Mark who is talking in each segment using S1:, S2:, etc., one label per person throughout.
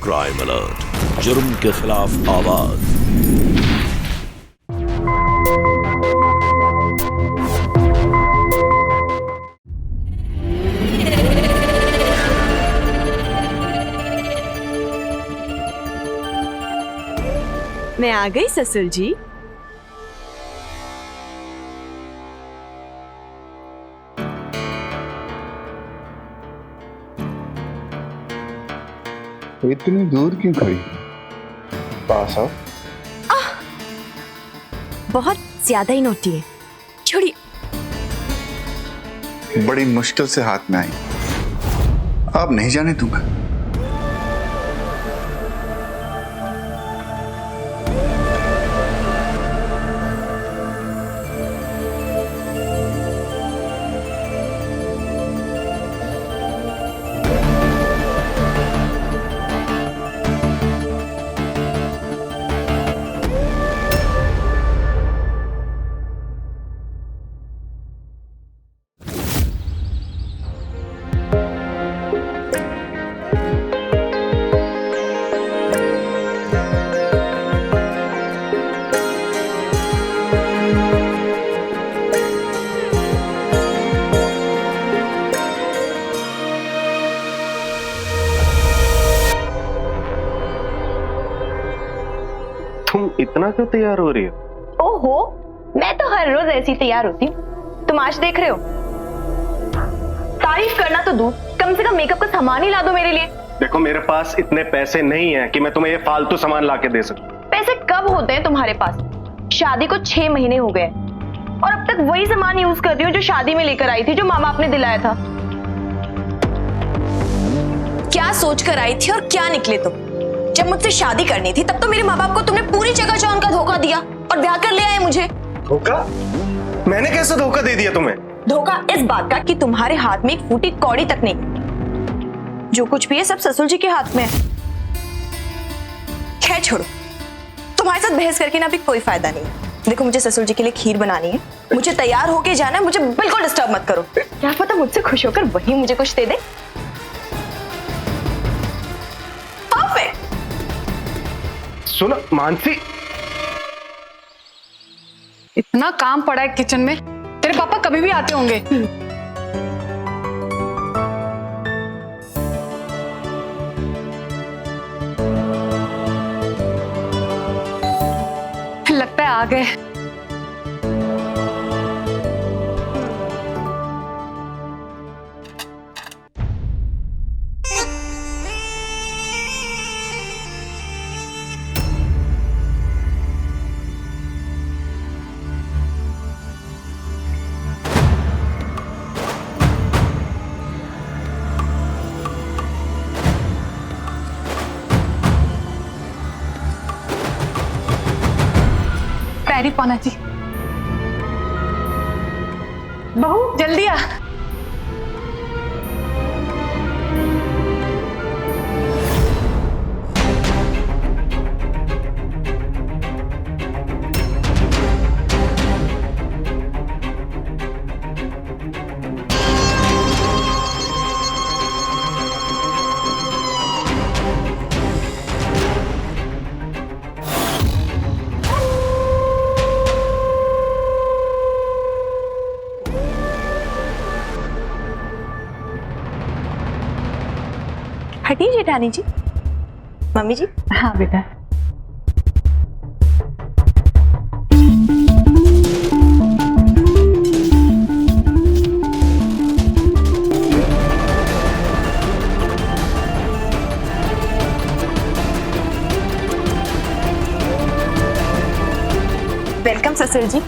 S1: Crime alert, जुर्म के खिलाफ आवाज।
S2: मैं आ गई ससुर जी।
S3: इतनी दूर क्यों खड़ी? पास आओ।
S2: बहुत ज्यादा ही नोटी है, छोड़िए।
S3: बड़ी मुश्किल से हाथ में आई, अब नहीं जाने दूंगा।
S4: तुम इतना क्यों तैयार हो रही हो?
S5: ओहो, मैं तो हर रोज ऐसी तैयार होती हूँ। तुम आज देख रहे हो। तारीफ करना तो दूर, कम से कम मेकअप का सामान ही ला दो मेरे लिए।
S4: देखो, मेरे पास इतने पैसे नहीं हैं कि मैं तुम्हें ये फालतू सामान ला के दे सकूं।
S5: पैसे कब होते हैं तुम्हारे पास? शादी को 6 महीने हो गए और अब तक वही सामान यूज कर रही हूँ जो शादी में लेकर आई थी, जो माँ बाप ने दिलाया था।
S2: क्या सोच कर आई थी और क्या निकले तुम? जब मुझसे शादी करनी थी तब तो मेरे माँ बाप को तुमने पूरी जगह जौन का धोखा दिया और ब्याह कर ले आए मुझे।
S4: धोखा? मैंने कैसे धोखा दे दिया तुम्हें?
S2: धोखा इस बात का कि तुम्हारे हाथ में एक फूटी कौड़ी तक नहीं। जो कुछ भी है सब ससुर जी के हाथ में है। खैर छोड़ो, तुम्हारे साथ बहस करके ना भी कोई फायदा नहीं है। देखो, मुझे ससुर जी के लिए खीर बनानी है, मुझे तैयार होके जाना है, मुझे बिल्कुल डिस्टर्ब मत करो।
S5: क्या पता मुझसे खुश होकर वही मुझे कुछ दे दे।
S4: सुनो मानसी,
S6: इतना काम पड़ा है किचन में, तेरे पापा कभी भी आते होंगे। लगता है आ गए। पैरी पाना जी। बहू जल्दी आ।
S2: हटिए जेठानी जी। मम्मी जी।
S6: हाँ बेटा।
S2: वेलकम ससुर जी।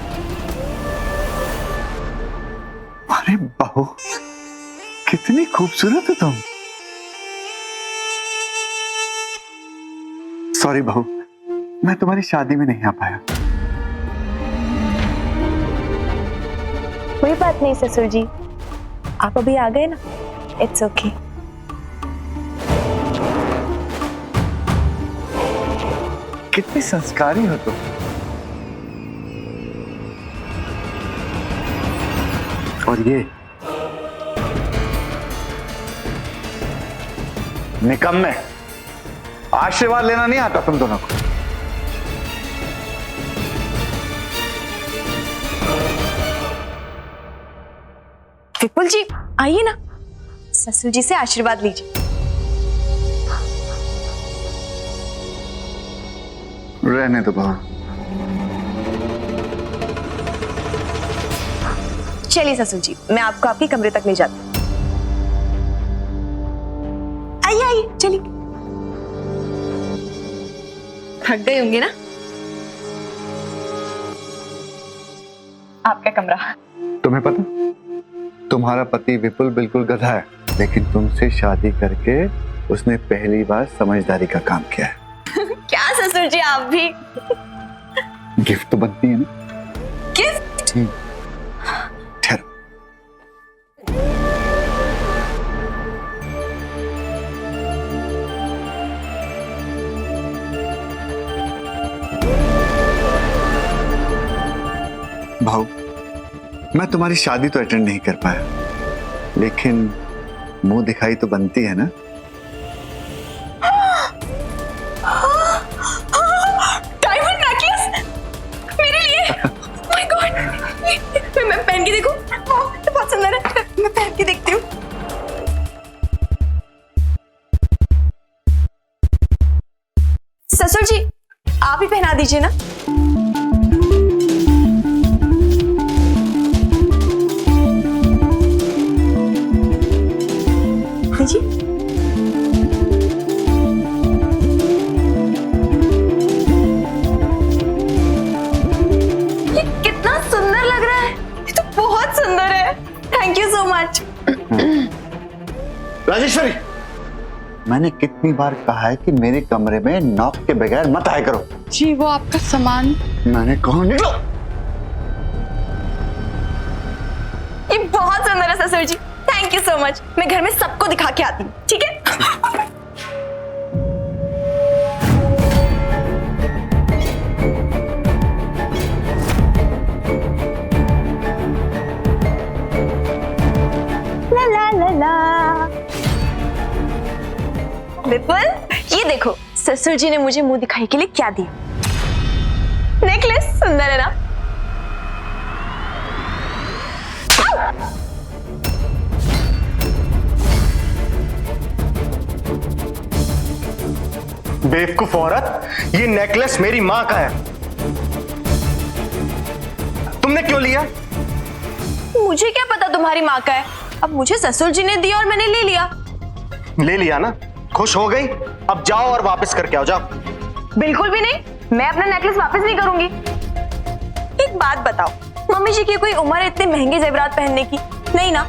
S3: अरे बहू, कितनी खूबसूरत हो तुम। सॉरी बहू, मैं तुम्हारी शादी में नहीं आ पाया।
S2: कोई बात नहीं ससुर जी, आप अभी आ गए ना, इट्स ओके।
S3: कितनी संस्कारी हो तुम। और ये निकम्मे, आशीर्वाद लेना नहीं आता तुम दोनों को।
S2: विपुल जी आइए ना, ससुर जी से आशीर्वाद लीजिए।
S3: रहने दो बहू।
S2: चलिए ससुर जी, मैं आपको आपके कमरे तक ले जाती हूँ। आइए आइए, चलिए। थक गए होंगे ना?
S5: आपका कमरा।
S3: तुम्हें पता, तुम्हारा पति विपुल बिल्कुल गधा है, लेकिन तुमसे शादी करके उसने पहली बार समझदारी का काम किया है।
S2: क्या ससुर जी आप भी?
S3: गिफ्ट तो बनती है ना।
S2: गिफ्ट?
S3: ठहरो। भाऊ, मैं तुम्हारी शादी तो अटेंड नहीं कर पाया, लेकिन मुंह दिखाई तो बनती है ना।
S2: डायमंड नेकलेस मेरे लिए। माय गॉड, मैं पहन के देखूं? तो बहुत सुंदर है, मैं पहन के देखती हूँ। ससुर जी आप ही पहना दीजिए ना। जी ये कितना सुंदर लग रहा है, ये तो बहुत सुंदर है। Thank you so much.
S3: Rajeshwari, मैंने कितनी बार कहा है कि मेरे कमरे में नॉक के बगैर मत आया करो।
S6: जी वो आपका सामान।
S3: मैंने कहा निकलो।
S2: ये बहुत सुंदर है ससुर जी, थैंक यू सो मच। मैं घर में सबको दिखा के आती हूँ, ठीक है? ला ला ला ला। विपुल, ये देखो ससुर जी ने मुझे मुंह दिखाई के लिए क्या दिया। नेकलेस सुंदर है ना?
S4: बेवकूफ औरत, ये नेकलेस मेरी माँ का है। तुमने क्यों लिया?
S2: मुझे क्या पता तुम्हारी माँ का है। अब मुझे ससुर जी ने दिया और मैंने ले लिया।
S4: ले लिया ना, खुश हो गई? अब जाओ और वापस करके आओ, जाओ।
S5: बिल्कुल भी नहीं, मैं अपना नेकलेस वापस नहीं करूंगी।
S2: एक बात बताओ, मम्मी जी की कोई उम्र है इतने महंगे जेवरात पहनने की? नहीं ना?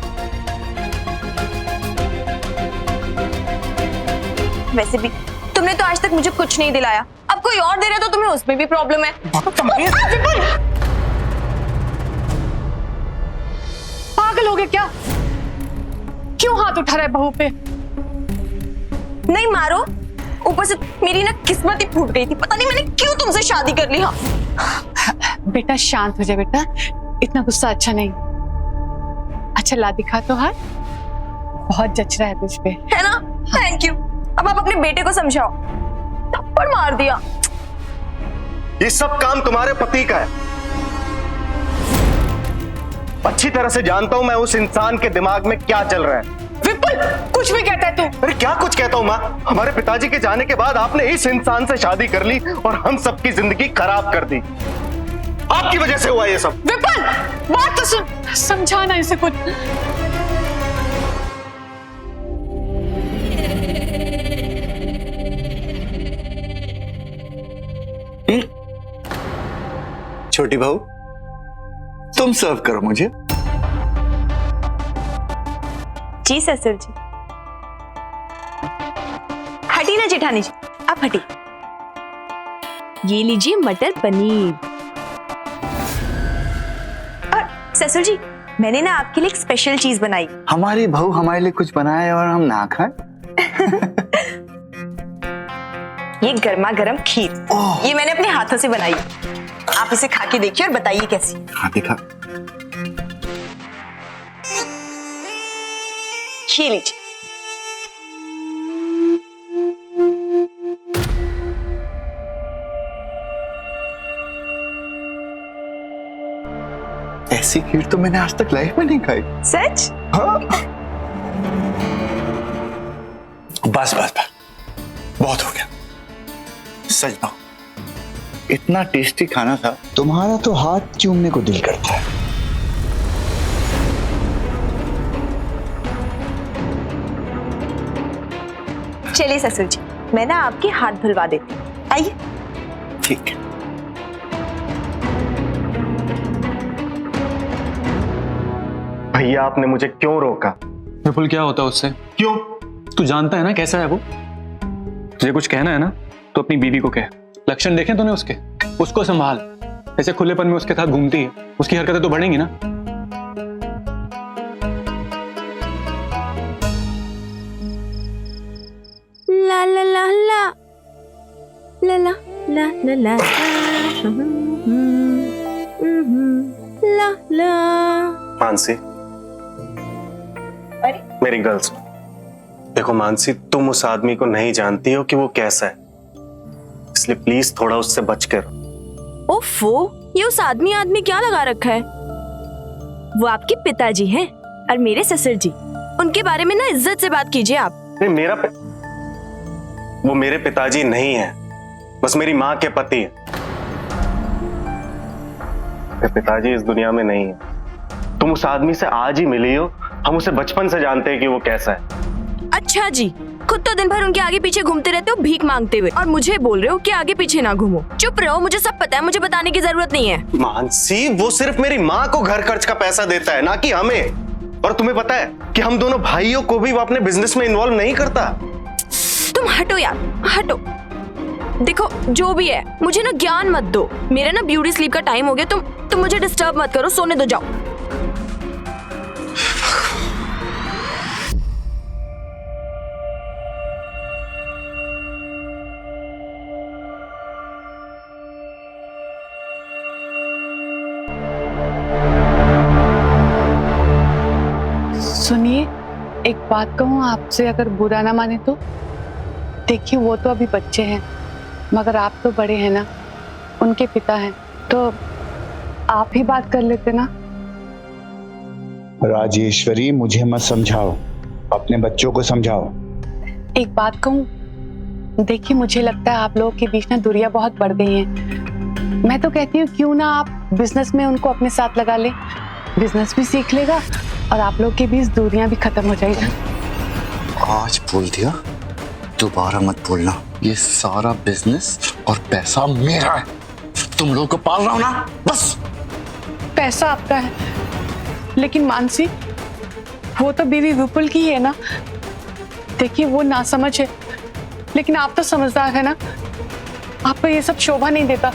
S2: वैसे भी तुमने तो आज तक मुझे कुछ नहीं दिलाया, अब कोई और दे रहा तो तुम्हें उसमें भी प्रॉब्लम है।
S6: पागल हो गए क्या? क्यों हाथ उठा रहा है बहू पे?
S2: नहीं मारो, ऊपर से मेरी ना किस्मत ही फूट गई थी। पता नहीं मैंने क्यों तुमसे शादी कर ली। हाँ
S6: बेटा शांत हो जाए बेटा, इतना गुस्सा अच्छा नहीं। अच्छा ला दिखा तो हाथ, बहुत जच रहा है तुझ पे।
S2: है ना? Thank you. अब आप अपने बेटे को समझाओ, थप्पड़ मार दिया।
S4: ये सब काम तुम्हारे पति का है। अच्छी तरह से जानता हूं मैं उस इंसान के दिमाग में क्या चल रहा है।
S6: विपुल कुछ भी कहता है तू।
S4: अरे क्या कुछ कहता हूं माँ? हमारे पिताजी के जाने के बाद आपने इस इंसान से शादी कर ली और हम सबकी जिंदगी खराब कर दी। आपकी वजह से हुआ ये सब।
S6: विपुल बात तो सुन, समझाना इसे कुछ।
S3: छोटी बहू, तुम सर्व करो मुझे।
S2: जी ससुर जी। हटी ना जेठानी जी, आप हटी। ये लीजिए मटर पनीर। और ससुर जी, मैंने ना आपके लिए एक स्पेशल चीज बनाई।
S3: हमारी बहू हमारे लिए कुछ बनाए और हम ना खाएं।
S2: ये गर्मा गर्म खीर, ये मैंने अपने हाथों से बनाई। आप इसे खा के देखिए और बताइए कैसी।
S3: हाँ दिखा।
S2: ये लीजिए।
S3: ऐसी खीर तो मैंने आज तक लाइफ में नहीं खाई।
S2: सच?
S3: हाँ? बस बस बस, बहुत हो गया। सच बताओ, इतना टेस्टी खाना था। तुम्हारा तो हाथ चूमने को दिल करता है।
S2: चलिए ससुर जी, मैं ना आपके हाथ धुलवा देती हूँ, आइए।
S3: ठीक है।
S4: भैया आपने मुझे क्यों रोका?
S7: विपुल, क्या होता है उससे?
S4: क्यों?
S7: तू जानता है ना कैसा है वो। तुझे कुछ कहना है ना तो अपनी बीवी को कह। लक्षण देखे तूने उसके? उसको संभाल। ऐसे खुलेपन में उसके साथ घूमती है, उसकी हरकतें तो बढ़ेंगी ना।
S2: ला ला ला ला ला ला ला ला ला ला ला।
S4: मानसी,
S2: अरे
S4: मेरी गर्ल सुनो। देखो मानसी, तुम उस आदमी को नहीं जानती हो कि वो कैसा है, इसलिए प्लीज थोड़ा उससे बच कर।
S2: ओफो, ये उस आदमी क्या लगा रखा है? वो आपके पिताजी हैं और मेरे ससुर जी। उनके बारे में ना इज्जत से बात कीजिए आप।
S4: नहीं, वो मेरे पिताजी नहीं है, बस मेरी माँ के पति है। मेरे पिताजी इस दुनिया में नहीं है। तुम उस आदमी से आज ही मिली हो, हम उसे बचपन से जानते हैं कि वो कैसा है।
S2: अच्छा जी, खुद तो दिन भर उनके आगे पीछे घूमते रहते हो भीख मांगते हुए, और मुझे बोल रहे हो कि आगे पीछे ना घूमो। चुप रहो, मुझे सब पता है, मुझे बताने की जरूरत नहीं है।
S4: मानसी, वो सिर्फ मेरी माँ को घर खर्च का पैसा देता है, ना कि हमें। और तुम्हें पता है कि हम दोनों भाइयों को भी वो अपने बिजनेस में इन्वॉल्व नहीं करता।
S2: तुम हटो यार, हटो। देखो जो भी है, मुझे ना ज्ञान मत दो। मेरा ना ब्यूटी स्लीप का टाइम हो गया। तुम मुझे डिस्टर्ब मत करो, सोने दो, जाओ।
S6: सुनिए, एक बात कहूँ आपसे, अगर बुरा ना माने तो। देखिए, वो तो अभी बच्चे हैं, मगर आप तो बड़े हैं ना, उनके पिता हैं, तो आप ही बात कर लेते ना।
S3: राजेश्वरी, मुझे मत समझाओ, अपने बच्चों को समझाओ।
S6: एक बात कहूँ, देखिए मुझे लगता है आप लोगों के बीच ना दूरियां बहुत बढ़ गई हैं। मैं तो कहती हूँ क्यों ना आप बिजनेस में उनको अपने साथ लगा ले, बिजनेस भी सीख लेगा और आप लोग के बीच दूरियां भी खत्म हो जाएगी।
S3: आज बोल दिया, दोबारा मत बोलना। ये सारा बिजनेस और पैसा मेरा है, तुम लोगों को पाल रहा हूं ना, बस।
S6: पैसा आपका है, लेकिन मानसी, वो तो बीवी विपुल की ही है ना। देखिए, वो नासमझ है, लेकिन आप तो समझदार है ना, आपको ये सब शोभा नहीं देता।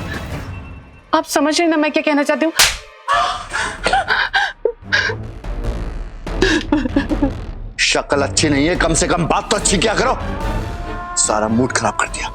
S6: आप समझ रहे ना मैं क्या कहना चाहती हूँ?
S3: शक्ल अच्छी नहीं है, कम से कम बात तो अच्छी क्या करो। सारा मूड खराब कर दिया।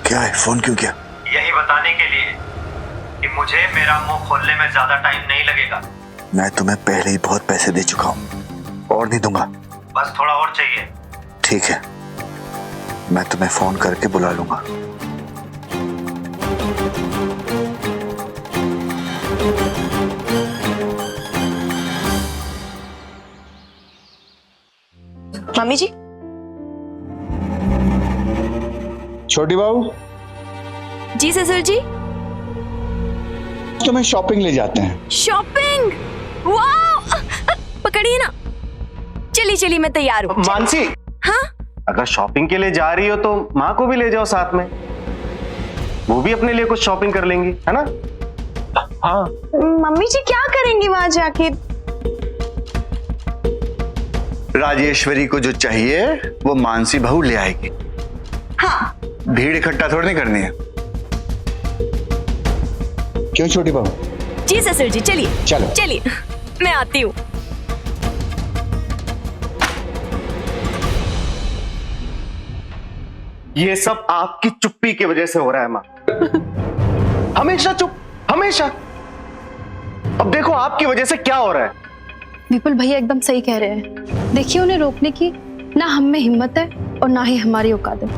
S3: क्या है, फोन क्यों किया?
S8: यही बताने के लिए कि मुझे मेरा मुंह खोलने में ज्यादा टाइम नहीं लगेगा।
S3: मैं तुम्हें पहले ही बहुत पैसे दे चुका हूँ और नहीं दूंगा।
S8: बस थोड़ा और चाहिए।
S3: ठीक है, मैं तुम्हें फोन करके बुला लूंगा।
S2: मम्मी जी।
S3: छोटी बहू
S2: जी ससुर जी।
S3: तुम्हें शॉपिंग ले जाते हैं।
S2: शॉपिंग? वाह, पकड़िए ना। चलिए चलिए, मैं तैयार हूँ।
S4: मानसी,
S2: हाँ?
S4: अगर शॉपिंग के लिए जा रही हो तो माँ को भी ले जाओ साथ में, वो भी अपने लिए कुछ शॉपिंग कर लेंगी, है ना?
S7: हाँ,
S5: मम्मी जी क्या करेंगी वहां जाके?
S3: राजेश्वरी को जो चाहिए वो मानसी बहू ले आएगी।
S2: हाँ।
S3: भीड़ इकट्ठा थोड़ी नहीं करनी है। क्यों छोटी बहू?
S2: जी ससुर जी, चलिए
S3: चलो।
S2: चलिए, मैं आती हूँ।
S4: ये सब आपकी चुप्पी की वजह से हो रहा है माँ। हमेशा चुप, हमेशा। अब देखो आपकी वजह से क्या हो रहा है।
S9: विपुल भैया एकदम सही कह रहे हैं। देखिए, उन्हें रोकने की ना हम में हिम्मत है और ना ही हमारी औकात है।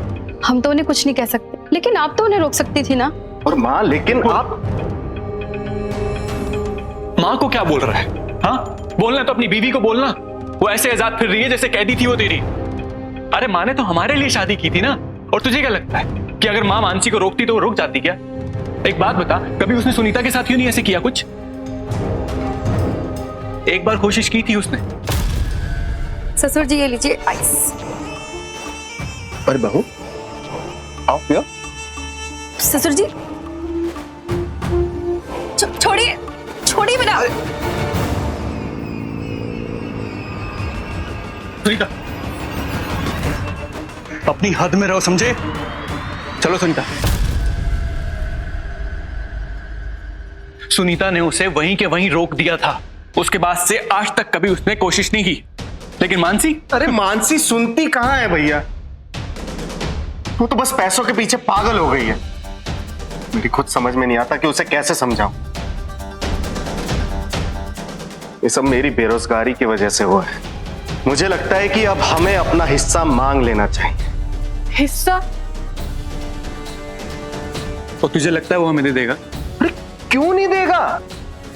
S9: हम तो उन्हें कुछ नहीं कह सकते, लेकिन आप तो उन्हें रोक सकती थी ना।
S4: और माँ, लेकिन आप
S7: माँ को क्या बोल रहा है? हाँ, बोलना तो अपनी बीवी को बोलना। वो ऐसे आजाद फिर रही है जैसे कैदी थी वो तेरी। अरे माँ ने तो हमारे लिए शादी की थी ना। और तुझे क्या लगता है कि अगर माँ मानसी को रोकती तो वो रुक जाती क्या? एक बात बता, कभी उसने सुनीता के साथ क्यों नहीं ऐसे किया कुछ? एक बार कोशिश की थी उसने।
S9: ससुर जी, ये लीजिए आइस।
S3: पर बहू, आओ पियो।
S9: ससुर जी, छोड़िए, छोड़िए मेरा।
S7: सुनीता, अपनी हद में रहो, समझे? चलो सुनीता। सुनीता ने उसे वहीं के वहीं रोक दिया था। उसके बाद से आज तक कभी उसने कोशिश नहीं की। लेकिन मानसी,
S4: अरे मानसी सुनती कहां है भैया। वो तो बस पैसों के पीछे पागल हो गई है। मेरी खुद समझ में नहीं आता कि उसे कैसे समझाऊं। ये सब मेरी बेरोजगारी की वजह से हुआ है। मुझे लगता है कि अब हमें अपना हिस्सा मांग लेना चाहिए।
S6: हिस्सा?
S7: तो तुझे लगता है वो हमें दे देगा?
S4: अरे क्यों नहीं देगा?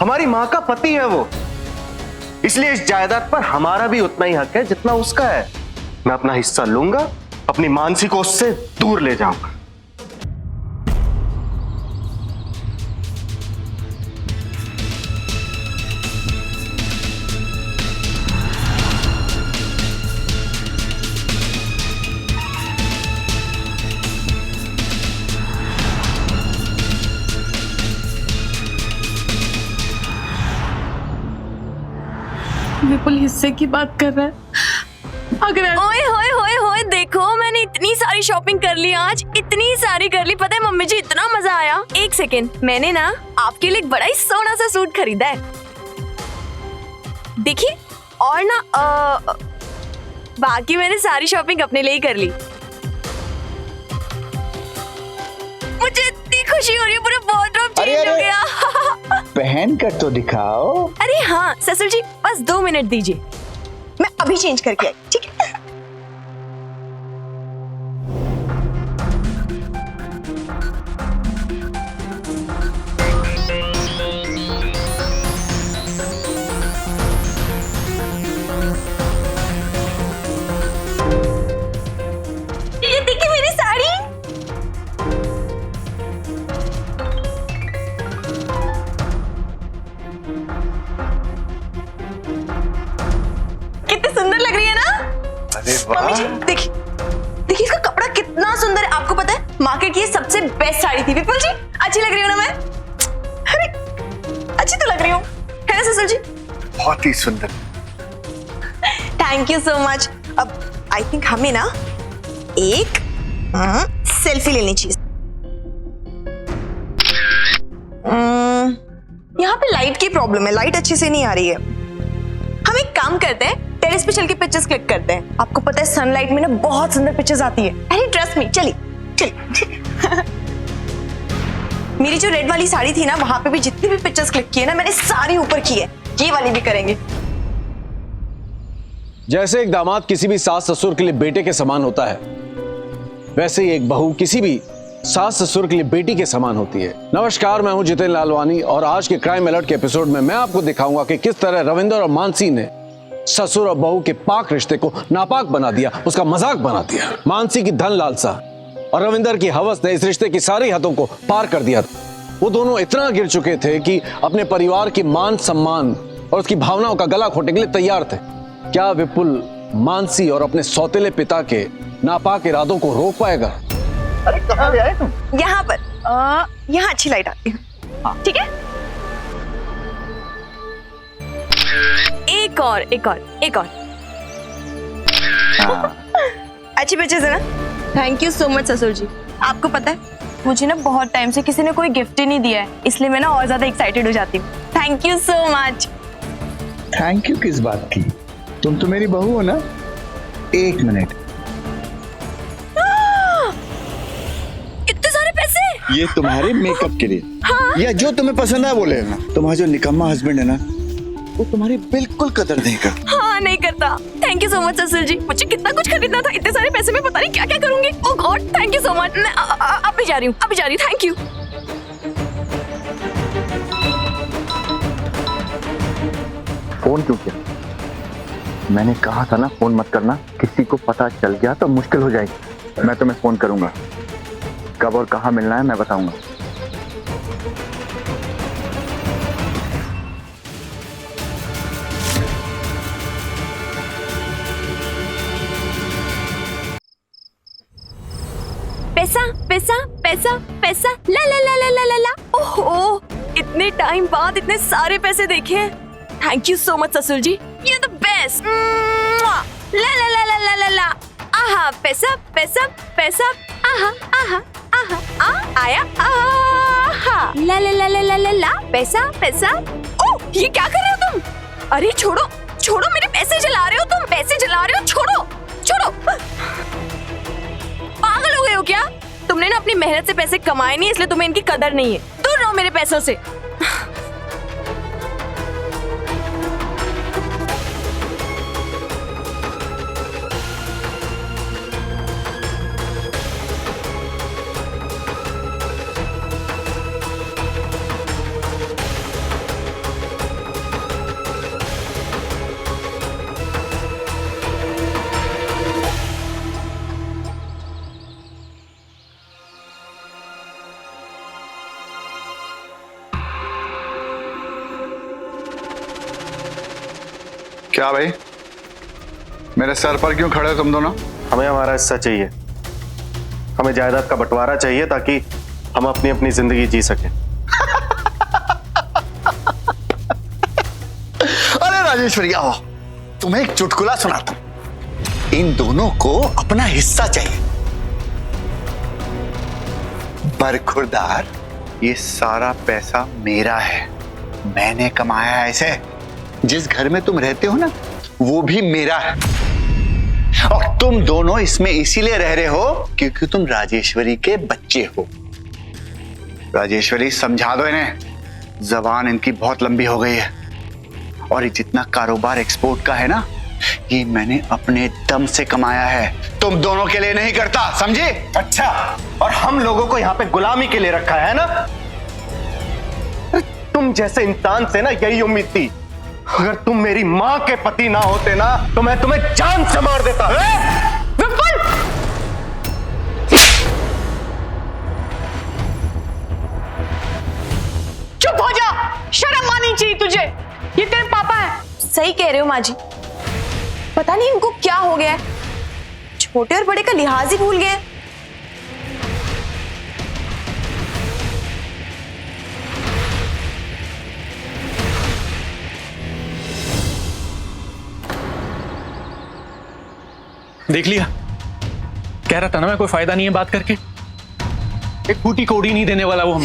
S4: हमारी माँ का पति है वो, इसलिए इस जायदाद पर हमारा भी उतना ही हक है जितना उसका है। मैं अपना हिस्सा लूंगा, अपनी मानसी को उससे दूर ले जाऊंगा।
S6: विपुल हिस्से की बात कर रहा है। अगर
S2: ओए होए होए होए, देखो मैंने इतनी सारी शॉपिंग कर ली आज, इतनी सारी कर ली। पता है मम्मी जी, इतना मजा आया। एक सेकेंड, मैंने ना आपके लिए एक बड़ा ही सोना सा सूट खरीदा है, देखिए। और ना बाकी मैंने सारी शॉपिंग अपने लिए ही कर ली। मुझे इतनी खुशी हो रही है, पूरा वार्डरोब चेंज हो गया।
S3: पहन कर तो दिखाओ।
S2: अरे हाँ ससुर जी, बस 2 मिनट दीजिए, मैं अभी चेंज करके आई, ठीक है? ये देखिए मेरी साड़ी। कितनी सुंदर लग रही है ना?
S4: अरे
S2: मम्मी जी देखिए, देखिए इसका कपड़ा कितना सुंदर है। आपको पता है मार्केट की ये सबसे बेस्ट साड़ी थी। विपुल जी, अच्छी लग रही हूँ ना मैं? अरे अच्छी तो लग रही हूँ, है ना ससुर जी?
S3: बहुत ही सुंदर।
S2: Thank you so much. अब आई थिंक हमें ना एक सेल्फी लेनी चाहिए। यहाँ पे लाइट की प्रॉब्लम है, लाइट अच्छे से नहीं आ रही है। हम एक काम करते हैं, टेरेस पे चल के पिक्चर्स क्लिक करते हैं। आपको पता है सनलाइट में ना बहुत सुंदर पिक्चर्स आती है। अरे ट्रस्ट मी, चलिए चलिए। मेरी जो रेड वाली साड़ी थी ना, वहां पे भी जितनी भी पिक्चर्स क्लिक किए ना मैंने, सारी ऊपर की है। ये वाली भी करेंगे।
S10: जैसे एक दामाद किसी भी सास ससुर के लिए बेटे के समान होता है, वैसे ही एक बहू किसी भी सास ससुर के लिए बेटी के समान होती है। नमस्कार, मैं हूं जितेन लालवानी और आज के क्राइम अलर्ट के एपिसोड में मैं आपको दिखाऊंगा कि किस तरह रविंदर और मानसी ने ससुर और बहू के पाक रिश्ते को नापाक बना दिया, उसका मजाक बना दिया। मानसी की धन लालसा और रविंदर की हवस ने इस रिश्ते की सारी हदों को पार कर दिया। वो दोनों इतना गिर चुके थे कि अपने परिवार की मान सम्मान और उसकी भावनाओं का गला घोटने के लिए तैयार थे। क्या विपुल मानसी और अपने सौतेले पिता के नापाक इरादों को रोक पाएगा?
S4: अरे कहाँ गए तुम?
S2: यहाँ पर यहाँ अच्छी लाइट आती है, ठीक है? एक और एक और एक और। अच्छी पिक्चर्स है ना? थैंक यू सो मच ससुर जी। आपको पता है मुझे ना बहुत टाइम से किसी ने कोई गिफ्ट ही नहीं दिया है, इसलिए मैं ना और ज्यादा एक्साइटेड हो जाती हूँ। Thank you so much.
S3: Thank you किस बात की? तुम तो मेरी बहू हो ना। 1 मिनट। ये तुम्हारे मेकअप के लिए या जो तुम्हें पसंद है वो ले लेना। तुम्हारा जो निकम्मा हस्बैंड है ना, वो तुम्हारी बिल्कुल कदर नहीं करता।
S2: हाँ नहीं करता। थैंक यू सो मच ससुर जी, मुझे कितना कुछ खरीदना था, इतने सारे पैसे में पता नहीं क्या क्या करूंगी। Oh God, thank you so much. मैं अभी जा रही हूँ, अभी जा रही हूँ। Thank you.
S3: फोन क्यों किया? मैंने कहा था ना फोन मत करना, किसी को पता चल गया तो मुश्किल हो जाएगी। मैं तुम्हें फोन करूंगा, कब और कहाँ मिलना है मैं बताऊंगा।
S2: पैसा पैसा पैसा पैसा, ला ला ला ला ला ला ला। ओहो, इतने टाइम बाद इतने सारे पैसे देखे। थैंक यू सो मच ससुर जी, यू द बेस्ट। ला ला ला ला ला ला ला। आहा, पैसा पैसा पैसा, आहा आहा आहा, आ आया, आहा, ला ला ला ला ला ला ला, पैसा पैसा। ओह, ये क्या कर रहे हो तुम? अरे छोड़ो छोड़ो, मेरे पैसे जला रहे हो तुम, पैसे जला रहे हो, छोड़ो छोड़ो। पागल हो गए हो क्या? तुमने ना अपनी मेहनत से पैसे कमाए नहीं, इसलिए तुम्हें इनकी कदर नहीं है। दूर रहो मेरे पैसों से।
S3: क्या भाई, मेरे सर पर क्यों खड़े हो तुम दोनों?
S4: हमें हमारा हिस्सा चाहिए, हमें जायदाद का बंटवारा चाहिए ताकि हम अपनी अपनी जिंदगी जी सकें।
S3: अरे राजेश्वरी आओ, तुम्हें एक चुटकुला सुनाता हूं। इन दोनों को अपना हिस्सा चाहिए। बरखुरदार, ये सारा पैसा मेरा है, मैंने कमाया है इसे। जिस घर में तुम रहते हो ना, वो भी मेरा है। और तुम दोनों इसमें इसीलिए रह रहे हो क्योंकि तुम राजेश्वरी के बच्चे हो। राजेश्वरी, समझा दो इन्हें, जबान इनकी बहुत लंबी हो गई है। और ये जितना कारोबार एक्सपोर्ट का है ना, ये मैंने अपने दम से कमाया है, तुम दोनों के लिए नहीं करता, समझे?
S4: अच्छा, और हम लोगों को यहाँ पे गुलामी के लिए रखा है ना? तुम जैसे इंसान से ना यही उम्मीद थी। अगर तुम मेरी माँ के पति ना होते ना, तो मैं तुम्हें जान से मार देता।
S6: विपुल! चुप हो जा, शर्म आनी चाहिए तुझे। ये तेरे पापा है।
S2: सही कह रहे हो माँ जी, पता नहीं इनको क्या हो गया है, छोटे और बड़े का लिहाज ही भूल गए।
S7: देख लिया, कह रहा था ना मैं, कोई फायदा नहीं है बात करके। एक फूटी कौड़ी नहीं देने वाला वो हम।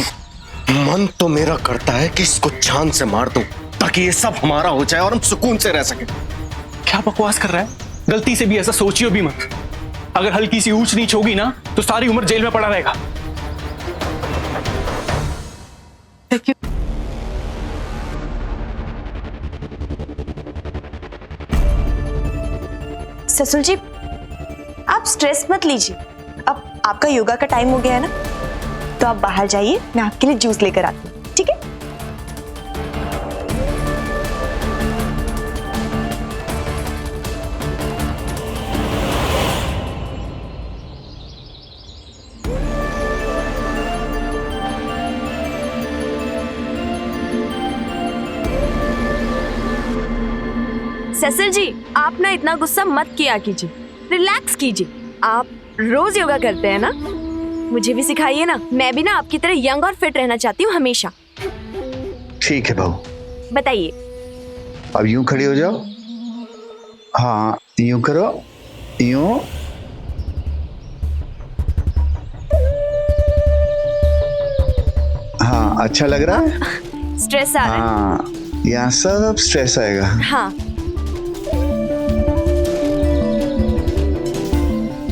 S4: मन तो मेरा करता है कि इसको जान से मार दूं ताकि ये सब हमारा हो जाए और हम सुकून से रह सके।
S7: क्या बकवास कर रहा है? गलती से भी ऐसा सोचियो भी मत। अगर हल्की सी ऊंच नीच होगी ना, तो सारी उम्र जेल में पड़ा रहेगा।
S2: ससुर जी, आप स्ट्रेस मत लीजिए। अब आपका योगा का टाइम हो गया है ना, तो आप बाहर जाइए, मैं आपके लिए जूस लेकर आती हूँ, ठीक है? ससुर जी, आप ना इतना गुस्सा मत किया कीजिए, रिलैक्स कीजिए। आप रोज योगा करते हैं ना, मुझे भी सिखाइए ना। मैं भी ना आपकी तरह यंग और फिट रहना चाहती हूँ हमेशा।
S3: ठीक है बहू,
S2: बताइए।
S3: अब यूं खड़ी हो जाओ। हाँ, यूं करो, यूं। हाँ, अच्छा लग रहा है?
S2: स्ट्रेस आ रहा है?
S3: हाँ, यहाँ सब स्ट्रेस आएगा।
S2: हाँ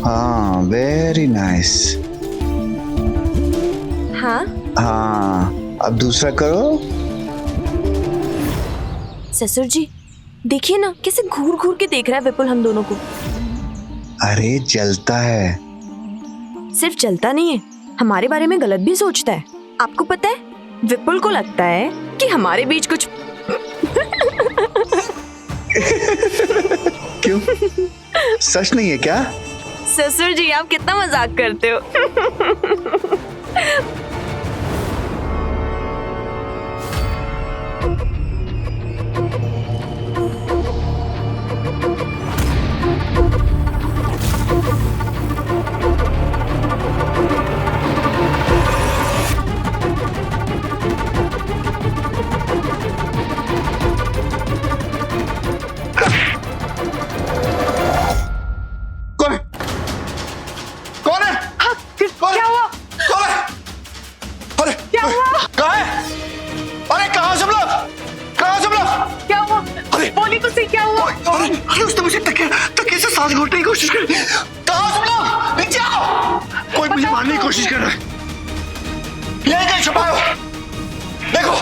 S3: हाँ, वेरी नाइस।
S2: हाँ
S3: हाँ, अब दूसरा करो।
S2: ससुर जी देखिए ना कैसे घूर घूर के देख रहा है विपुल हम दोनों को।
S3: अरे जलता है।
S2: सिर्फ जलता नहीं है, हमारे बारे में गलत भी सोचता है। आपको पता है विपुल को लगता है कि हमारे बीच कुछ
S3: क्यों? सच नहीं है क्या?
S2: ससुर जी आप कितना मजाक करते हो।
S3: कौन है? कौन है?
S6: क्या हुआ?
S3: कौन है? अरे
S6: क्या हुआ?
S3: कहाँ है? अरे कहाँ सब लोग? कहाँ सब लोग?
S6: क्या हुआ?
S3: अरे
S6: बोली तो सही, क्या हुआ?
S3: अरे उसने मुझे तकिए से सांस घोटने की कोशिश करी। कहाँ सब लोग? नीचे आओ। कोई मुझे मारने की कोशिश कर रहा है। ये कहीं छुपा हो? देखो।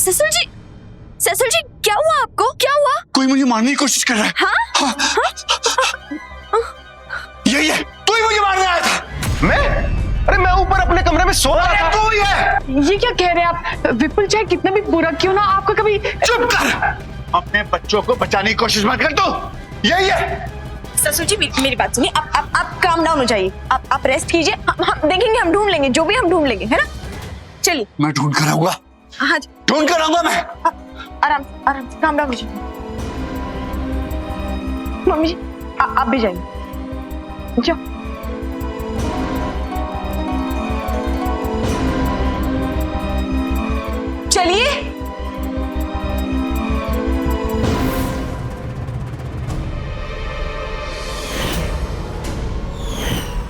S2: ससुर जी क्या हुआ आपको? क्या हुआ?
S3: कोई मुझे मारने की कोशिश कर रहा है।
S2: हाँ?
S3: यही है, तू ही मुझे मारने आया था।
S4: मैं? अरे मैं ऊपर अपने कमरे में सो रहा था।
S3: तू ही है।
S6: ये क्या कह रहे हैं आप? विपुल चाहे कितना भी बुरा क्यों ना, आपको कभी
S3: चुप कर। अपने बच्चों को बचाने की कोशिश मत कर तू। यही है।
S2: ससुर जी मेरी बात सुनिए, आप काम डाउन हो जाइए। आप रेस्ट कीजिए, हम देखेंगे, हम ढूंढ लेंगे, जो भी हम ढूंढ लेंगे, है ना? चलिए।
S3: मैं ढूंढ कर आऊंगा।
S2: हाँ जी
S3: ढूंढ कर आऊंगा मैं।
S2: आराम से काम डाउन हो जाइए। मम्मी जी आप भी जाइए, जाओ। चलिए।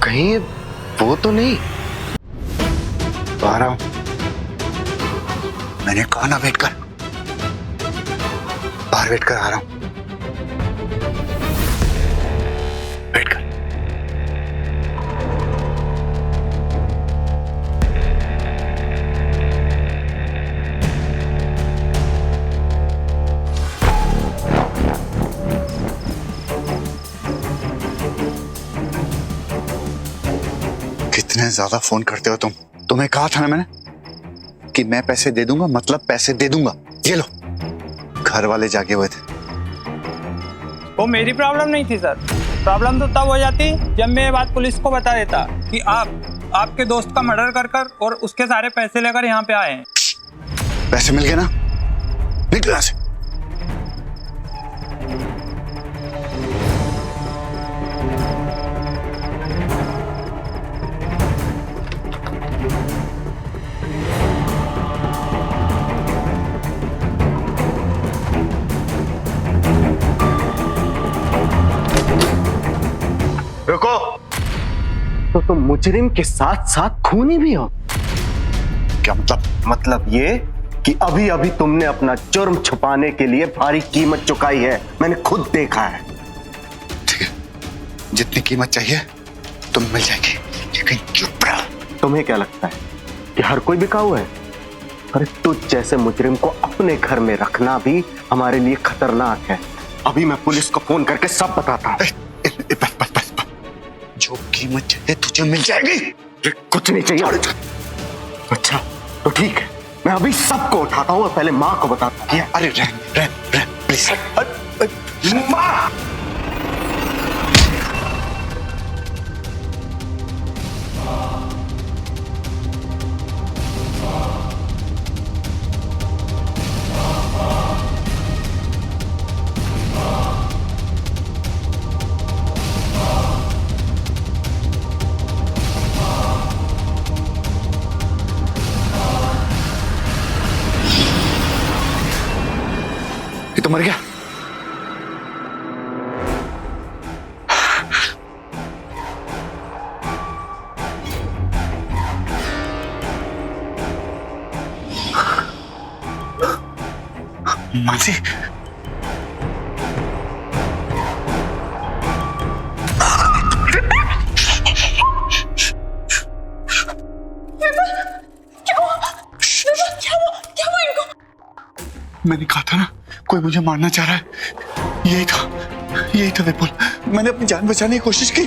S4: कहीं वो तो नहीं?
S3: आ रहा हूं। मैंने कहा ना वेट कर। बाहर वेट कर, आ रहा हूं। वेट कर। कितने ज्यादा फोन करते हो तुम। तुम्हें कहा था ना मैंने कि मैं पैसे दे दूंगा, मतलब पैसे दे दूंगा। ये लो, घर वाले जागे हुए थे।
S8: वो मेरी प्रॉब्लम नहीं थी सर। प्रॉब्लम तो तब हो जाती जब मैं ये बात पुलिस को बता देता कि आपके दोस्त का मर्डर कर और उसके सारे पैसे लेकर यहाँ पे आए हैं।
S3: पैसे मिल गए ना? निकलो यहाँ से।
S4: रुको। तो तुम मुजरिम के साथ साथ खूनी भी हो?
S3: क्या मतलब?
S4: मतलब ये कि अभी अभी तुमने अपना जुर्म छुपाने के लिए भारी कीमत चुकाई है। मैंने खुद देखा है।
S3: ठीक है, जितनी कीमत चाहिए तुम मिल जाएगी, लेकिन चुप रहो।
S4: तुम्हें क्या लगता है कि हर कोई बिकाऊ है? अरे तुझ जैसे मुजरिम को अपने घर में रखना भी हमारे लिए खतरनाक है। अभी मैं पुलिस को फोन करके सब बताता हूँ।
S3: बस। जो कीमत चाहिए तुझे मिल जाएगी।
S4: कुछ नहीं चाहिए। अच्छा तो ठीक है, मैं अभी सबको उठाता हूँ और पहले माँ को बताता हूँ।
S3: अरे रह प्लीज।
S4: माँ!
S3: ये तो मर गया। मानसी, मैंने कहा था ना, कोई मुझे मारना चाह रहा है। यही था विपुल। मैंने अपनी जान बचाने की कोशिश की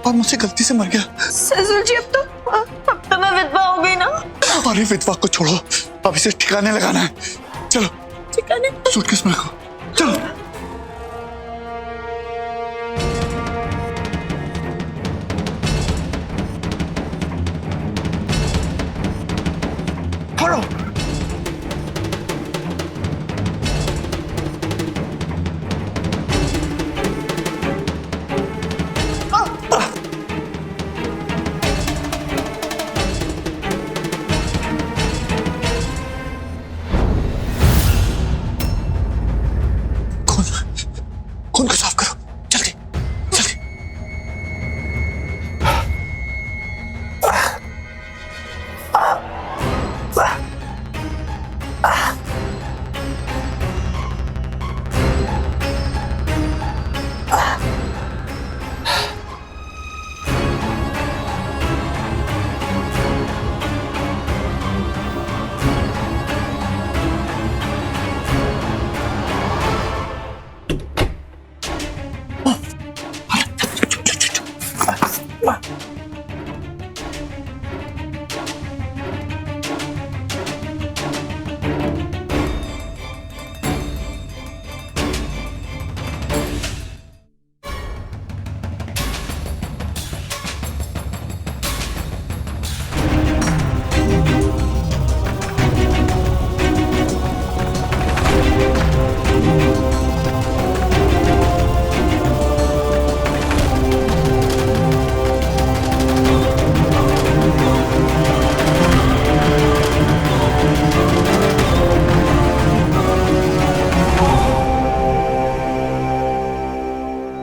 S3: और मुझसे गलती से मर गया।
S2: ससुर जी अब तो मैं विधवा हो गई ना।
S3: अरे विधवा को छोड़ो, अब इसे ठिकाने लगाना है। चलो
S2: ठिकाने?
S3: सूटकेस में रखो, चलो। फड़ो। खून को साफ करो, जल्दी जल्दी।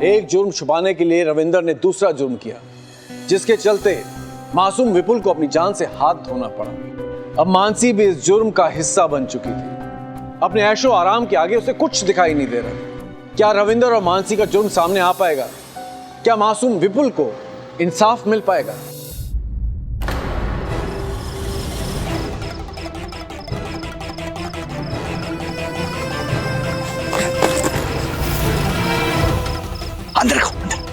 S10: एक जुर्म छुपाने के लिए रविंदर ने दूसरा जुर्म किया, जिसके चलते मासूम विपुल को अपनी जान से हाथ धोना पड़ा। अब मानसी भी इस जुर्म का हिस्सा बन चुकी थी। अपने ऐशो आराम के आगे उसे कुछ दिखाई नहीं दे रहा। क्या रविंदर और मानसी का जुर्म सामने आ पाएगा? क्या मासूम विपुल को इंसाफ मिल पाएगा?
S3: अंदर रखो, अंदर।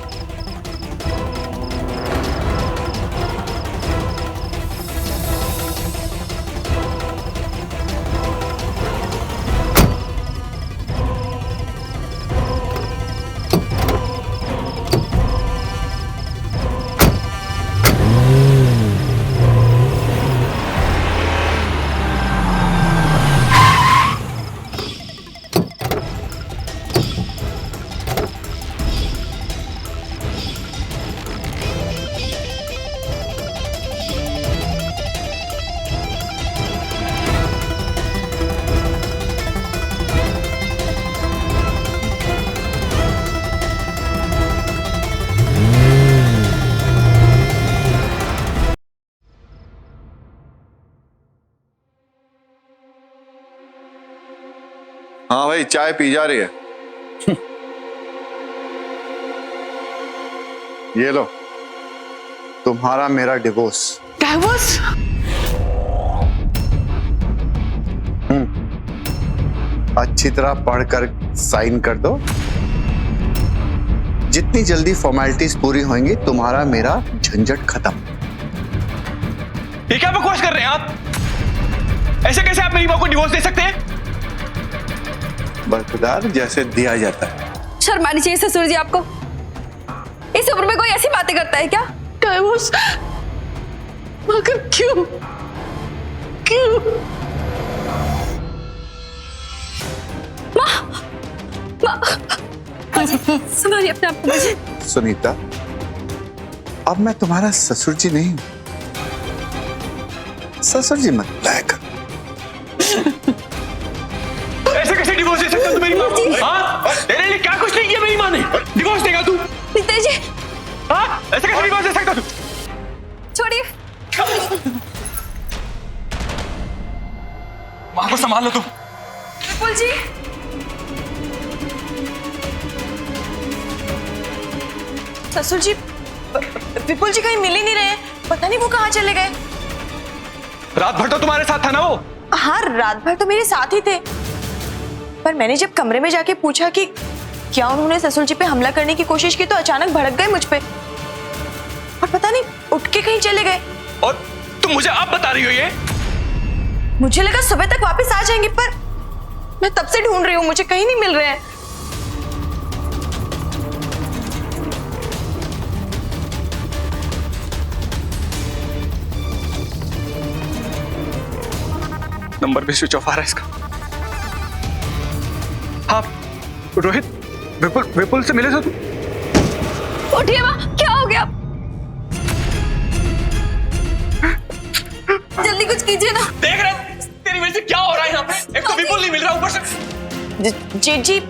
S11: हाँ भाई, चाय पी जा रही है। ये लो, तुम्हारा मेरा डिवोर्स।
S6: डिवोर्स?
S11: अच्छी तरह पढ़कर साइन कर दो। जितनी जल्दी फॉर्मेलिटीज पूरी होंगी, तुम्हारा मेरा झंझट खत्म।
S7: ये क्या बकवास कर रहे हैं आप? ऐसे कैसे आप मेरी मां को डिवोर्स दे सकते हैं?
S11: बरकरार जैसे दिया जाता है।
S9: शर्म आनी चाहिए ससुर जी आपको। इस उम्र में कोई ऐसी बातें करता है क्या?
S6: डिवोर्स? मगर क्यों? क्यों?
S9: संभालिए अपने आप को।
S11: सुनीता, अब मैं तुम्हारा ससुर जी नहीं, ससुर जी मत बुलाया कर।
S7: ऐसे कैसे डिवोर्स दे सकते हो तुम मेरी मां को? हाँ? तेरे लिए क्या कुछ नहीं किया मेरी मां ने? डिवोर्स देगा तू?
S9: पिताजी जी,
S7: हाँ? ऐसे कैसे डिवोर्स दे सकता तू?
S9: छोड़िए।
S7: मां को संभाल लो तुम।
S9: विपुल जी,
S2: ससुर जी, विपुल जी कहीं मिल ही नहीं रहे। पता नहीं वो कहाँ चले गए।
S7: रात भर तो तुम्हारे साथ था ना वो?
S2: हाँ, रात भर तो मेरे साथ ही थे, पर मैंने जब कमरे में जाके पूछा कि क्या उन्होंने ससुर जी पे हमला करने की कोशिश की तो अचानक भड़क गए मुझ पे और पता नहीं उठ के कहीं चले गए।
S7: और तुम मुझे अब बता रही हो ये?
S2: मुझे लगा सुबह तक वापस आ जाएंगे, पर मैं तब से ढूंढ रही हूँ, मुझे कहीं नहीं मिल रहे हैं।
S7: नंबर भी स्विच ऑफ आ रहा है इसका। हाँ रोहित, विपुल से मिले थे तुम?
S9: उठिए माँ, क्या हो गया? जल्दी कुछ कीजिए ना।
S7: देख रहे हो तेरी वजह से क्या हो रहा है यहाँ पे? एक तो विपुल नहीं मिल रहा, ऊपर से
S2: जेठ जी,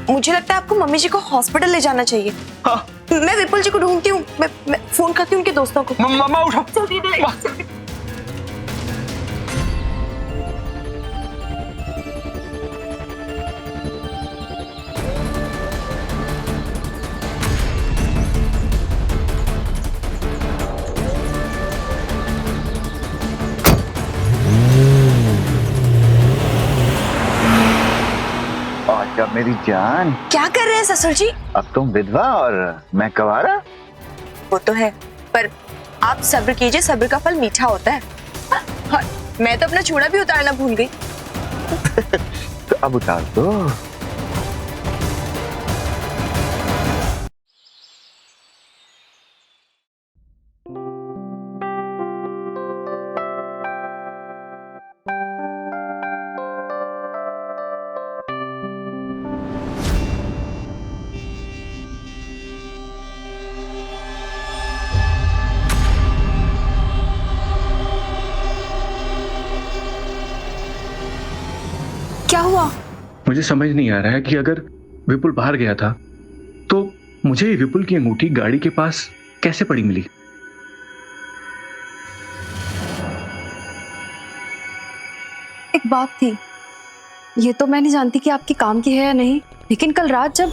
S2: मुझे लगता है आपको मम्मी जी को हॉस्पिटल ले जाना चाहिए।
S7: हाँ।
S2: मैं विपुल जी को ढूंढती हूँ, मैं फोन करती हूँ उनके दोस्तों को।
S7: मम्मा उठो।
S3: आजा मेरी जान।
S2: क्या कर रहे हैं ससुर जी?
S3: अब तुम विधवा और मैं कवारा।
S2: वो तो है, पर आप सब्र कीजिए, सब्र का फल मीठा होता है। हाँ, मैं तो अपना चूड़ा भी उतारना भूल गई।
S3: तो अब उतार दो।
S2: क्या हुआ?
S7: मुझे समझ नहीं आ रहा है कि अगर विपुल बाहर गया था तो मुझे ये विपुल की अंगूठी गाड़ी के पास कैसे पड़ी मिली?
S9: एक बात थी, ये तो मैं नहीं जानती कि आपके काम की है या नहीं, लेकिन कल रात जब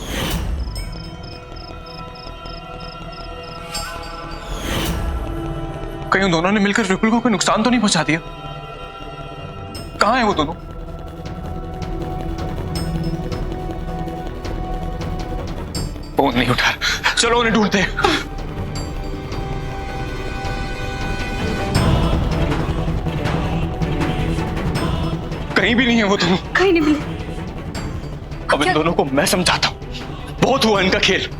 S7: कहीं उन दोनों ने मिलकर विपुल को कोई नुकसान तो नहीं पहुंचा दिया? कहां है वो दोनों? फोन नहीं उठा, चलो उन्हें ढूंढते हैं। कहीं भी नहीं है वो दोनों।
S9: कहीं नहीं मिले।
S7: अब इन दोनों को मैं समझाता हूं, बहुत हुआ इनका खेल,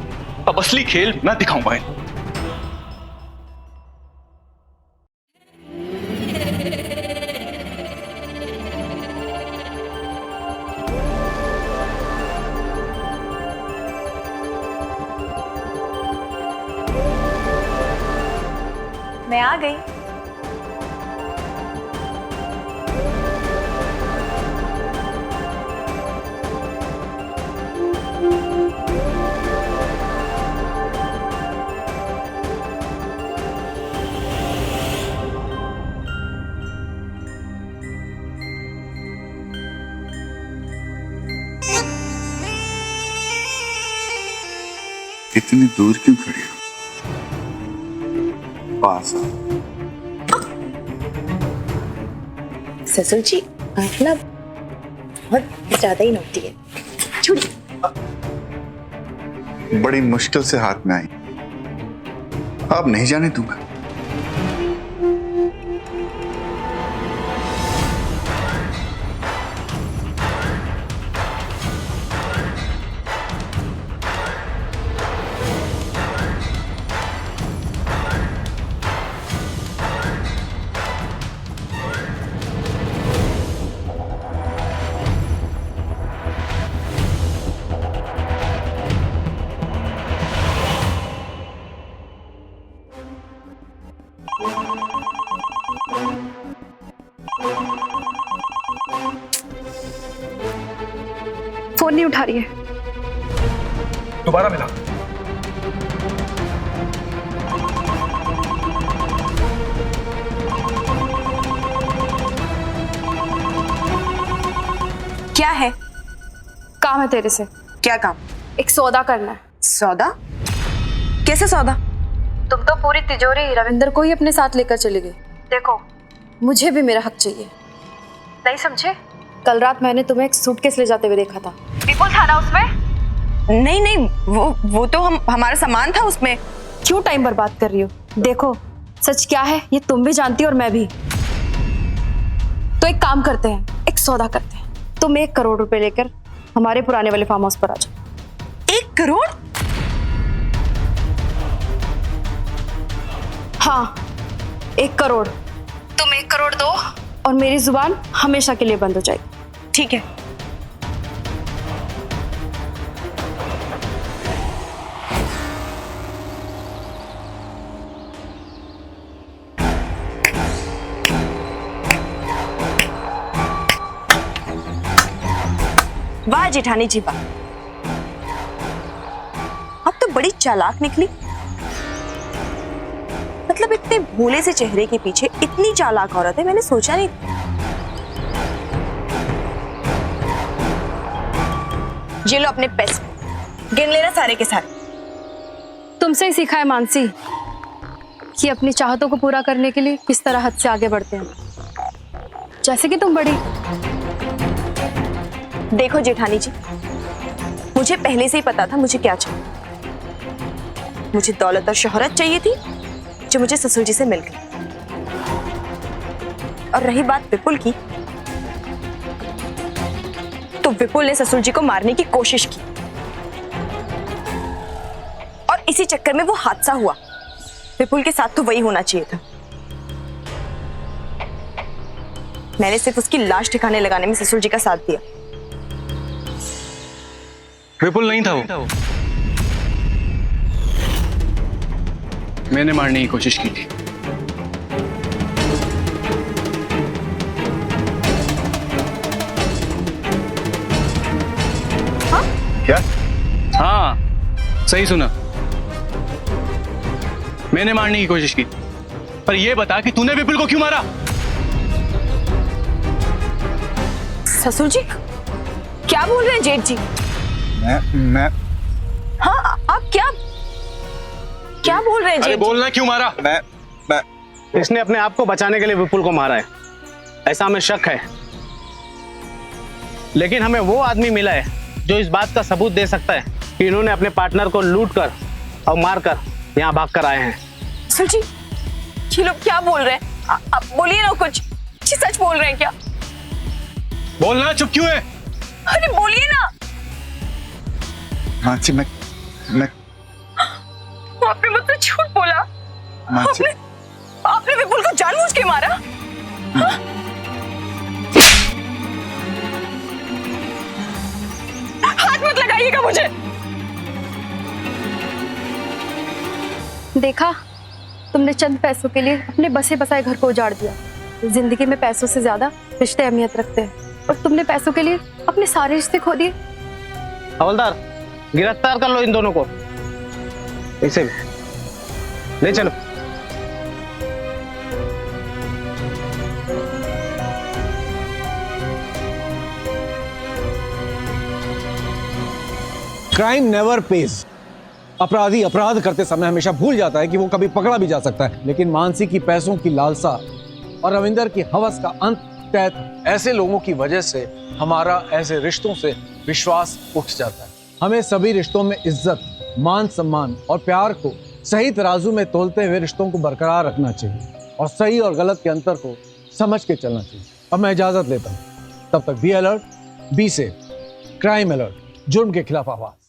S7: अब असली खेल मैं दिखाऊंगा इन्हें।
S2: मैं आ गई।
S11: इतनी दूर क्यों खड़ी हो? पास आओ।
S2: ससुर जी, आप ना बहुत ज्यादा ही नौटी है। छोड़िए।
S11: बड़ी मुश्किल से हाथ में आई, अब नहीं जाने दूंगा।
S9: फोन नहीं उठा रही है।
S7: दोबारा मिला।
S2: क्या है?
S9: काम है तेरे से।
S2: क्या काम?
S9: एक सौदा करना है।
S2: सौदा? कैसे सौदा?
S9: तुम तो पूरी तिजोरी रविंदर को ही अपने साथ लेकर चले गए। देखो, मुझे भी मेरा हक चाहिए, नहीं समझे? कल रात मैंने तुम्हें एक सूटकेस ले जाते हुए देखा था।
S5: विपुल था ना उसमें?
S2: नहीं नहीं, वो तो हमारा सामान था उसमें।
S9: क्यों टाइम बर्बाद कर रही हो? देखो सच क्या है ये तुम भी जानती हो और मैं भी। तो एक काम करते हैं, एक सौदा करते हैं। तुम 1 करोड़ रुपए लेकर हमारे पुराने वाले फार्म हाउस पर आ जाओ।
S2: 1 करोड़?
S9: हाँ 1 करोड़। तुम 1 करोड़ दो और मेरी जुबान हमेशा के लिए बंद हो जाएगी।
S2: ठीक है। वाह जेठानी जी, वाह, अब तो बड़ी चालाक निकली। मतलब इतने भोले से चेहरे के पीछे इतनी चालाक औरत है, मैंने सोचा नहीं। ये लो अपने पैसे, गिन लेना सारे के सारे।
S9: तुमसे ही सीखा है मानसी कि अपनी चाहतों को पूरा करने के लिए किस तरह हद से आगे बढ़ते हैं। जैसे कि तुम बड़ी।
S2: देखो जेठानी जी, मुझे पहले से ही पता था मुझे क्या चाहिए। मुझे दौलत और शोहरत चाहिए थी जो मुझे ससुर जी से मिल गई। और रही बात विपुल की, तो विपुल ने ससुर जी को मारने की कोशिश की और इसी चक्कर में वो हादसा हुआ। विपुल के साथ तो वही होना चाहिए था। मैंने सिर्फ उसकी लाश ठिकाने लगाने में ससुर जी का साथ दिया।
S7: विपुल नहीं था वो, मैंने मारने की कोशिश की थी।
S3: क्या?
S7: हाँ सही सुना, मैंने मारने की कोशिश की। पर यह बता कि तूने विपुल को क्यों मारा?
S2: ससुर जी क्या बोल रहे हैं जेठ जी?
S3: मैं
S2: हाँ आप क्या बोल रहे हैं
S7: अरे
S2: जेठ?
S7: बोलना क्यों मारा?
S3: मैं
S10: इसने अपने आप को बचाने के लिए विपुल को मारा है, ऐसा हमें शक है। लेकिन हमें वो आदमी मिला है जो इस बात का सबूत दे सकता है कि इन्होंने अपने पार्टनर को लूट कर और मार कर यहाँ भाग कर आए हैं।
S2: ससुर जी ये लोग क्या बोल रहे हैं? आप बोलिए ना कुछ। ये सच बोल रहे हैं क्या?
S7: बोलना, चुप क्यों है?
S2: अरे बोलिए ना।
S3: मानसी, मैं
S2: आपने मुझसे झूठ बोला।
S3: मानसी,
S2: आपने विपुल को जानबूझ के मारा? हाथ मत लगाइएगा मुझे।
S9: देखा, तुमने चंद पैसों के लिए अपने बसे बसाए घर को उजाड़ दिया। जिंदगी में पैसों से ज्यादा रिश्ते अहमियत रखते हैं और तुमने पैसों के लिए अपने सारे रिश्ते खो दिए।
S10: हवलदार, गिरफ्तार कर लो इन दोनों को। इसे भी ले चलो।
S12: Crime never page. अपराधी अपराध करते समय हमेशा भूल जाता है कि वो कभी पकड़ा भी जा सकता है, लेकिन मानसी की पैसों की लालसा और रविंदर की हवस का अंत तय था। ऐसे लोगों की वजह से हमारा ऐसे रिश्तों से विश्वास उठ जाता है। हमें सभी रिश्तों में इज्जत, मान सम्मान और प्यार को सही तराजू में तोलते हुए रिश्तों को बरकरार रखना चाहिए और सही और गलत के अंतर को समझ के चलना चाहिए। अब मैं इजाजत लेता हूँ, तब तक be alert, be safe. Crime alert, जुर्म के खिलाफ आवाज।